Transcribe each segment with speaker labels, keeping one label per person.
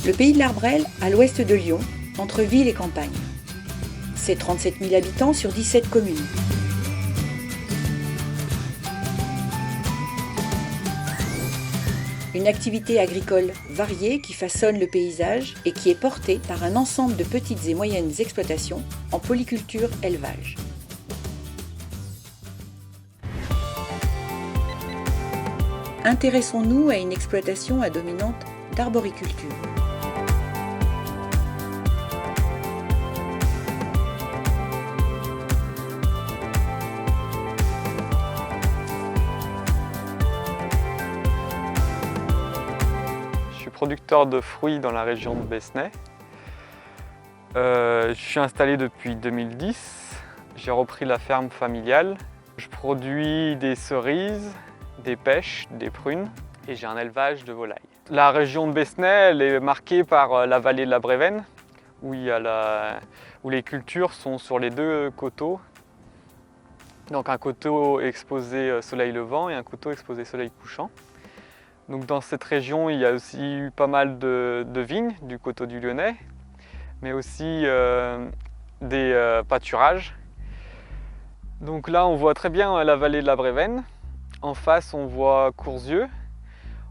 Speaker 1: Le pays de l'Arbrel, à l'ouest de Lyon, entre ville et campagne. C'est 37 000 habitants sur 17 communes. Une activité agricole variée qui façonne le paysage et qui est portée par un ensemble de petites et moyennes exploitations en polyculture-élevage. Intéressons-nous à une exploitation à dominante d'arboriculture.
Speaker 2: Je suis producteur de fruits dans la région de Besnay. Je suis installé depuis 2010. J'ai repris la ferme familiale. Je produis des cerises, des pêches, des prunes et j'ai un élevage de volailles. La région de Besnay, elle est marquée par la vallée de la Brévenne où les cultures sont sur les deux coteaux. Donc un coteau exposé soleil levant et un coteau exposé soleil couchant. Donc dans cette région, il y a aussi eu pas mal de vignes du coteau du Lyonnais, mais aussi des pâturages. Donc là, on voit très bien la vallée de la Brévenne. En face, on voit Courzieux,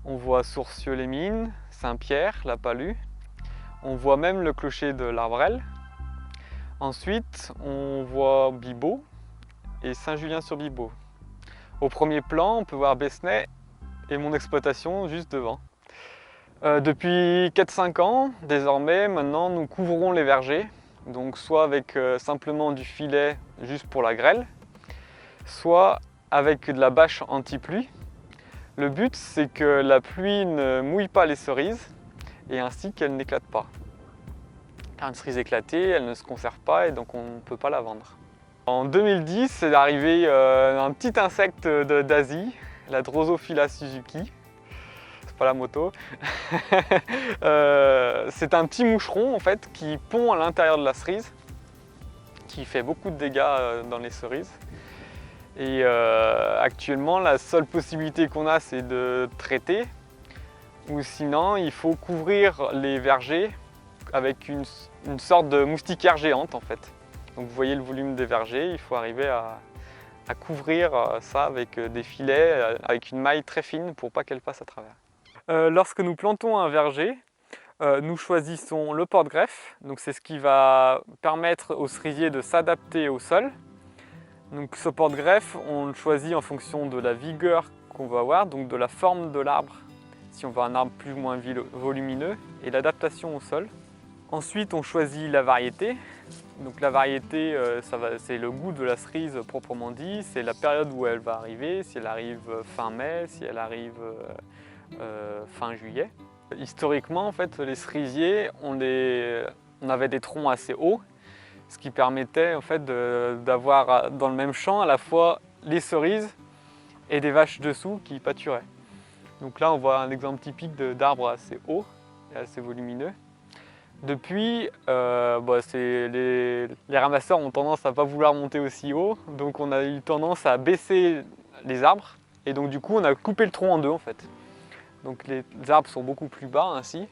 Speaker 2: on voit Sourcieux-les-Mines, Saint-Pierre, La Palue. On voit même le clocher de l'Arbrel. Ensuite, on voit Bibeau et Saint-Julien-sur-Bibeau. Au premier plan, on peut voir Besnay et mon exploitation juste devant. Depuis 4-5 ans, désormais, maintenant, nous couvrons les vergers. Donc soit avec simplement du filet juste pour la grêle, soit avec de la bâche anti-pluie. Le but, c'est que la pluie ne mouille pas les cerises et ainsi qu'elles n'éclatent pas. Car une cerise éclatée, elle ne se conserve pas et donc on ne peut pas la vendre. En 2010, c'est arrivé un petit insecte d'Asie, la Drosophila suzuki. C'est pas la moto. C'est un petit moucheron en fait qui pond à l'intérieur de la cerise, qui fait beaucoup de dégâts dans les cerises. Et actuellement, la seule possibilité qu'on a, c'est de traiter, ou sinon, il faut couvrir les vergers avec une sorte de moustiquaire géante en fait. Donc vous voyez le volume des vergers, il faut arriver à couvrir ça avec des filets, avec une maille très fine pour pas qu'elle passe à travers. Lorsque nous plantons un verger, nous choisissons le porte-greffe. Donc c'est ce qui va permettre au cerisier de s'adapter au sol. Donc ce porte-greffe, on le choisit en fonction de la vigueur qu'on va avoir, donc de la forme de l'arbre, si on veut un arbre plus ou moins volumineux, et l'adaptation au sol. Ensuite, on choisit la variété. Donc la variété, c'est le goût de la cerise proprement dit, c'est la période où elle va arriver, si elle arrive fin mai, si elle arrive fin juillet. Historiquement, en fait, les cerisiers, on avait des troncs assez hauts, ce qui permettait en fait, d'avoir dans le même champ à la fois les cerises et des vaches dessous qui pâturaient. Donc là, on voit un exemple typique d'arbre assez haut et assez volumineux. Depuis, les ramasseurs ont tendance à ne pas vouloir monter aussi haut, donc on a eu tendance à baisser les arbres et donc du coup on a coupé le tronc en deux en fait. Donc les arbres sont beaucoup plus bas ainsi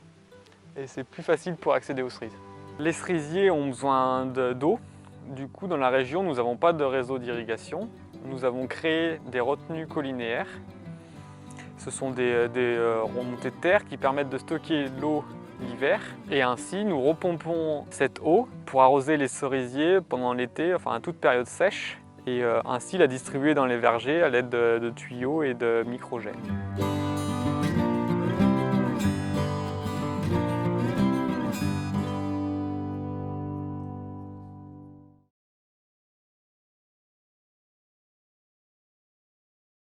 Speaker 2: et c'est plus facile pour accéder aux cerises. Les cerisiers ont besoin d'eau, du coup dans la région nous n'avons pas de réseau d'irrigation. Nous avons créé des retenues collinaires. Ce sont des remontées de terre qui permettent de stocker l'eau l'hiver et ainsi nous repompons cette eau pour arroser les cerisiers pendant l'été, enfin à toute période sèche et ainsi la distribuer dans les vergers à l'aide de tuyaux et de microgènes.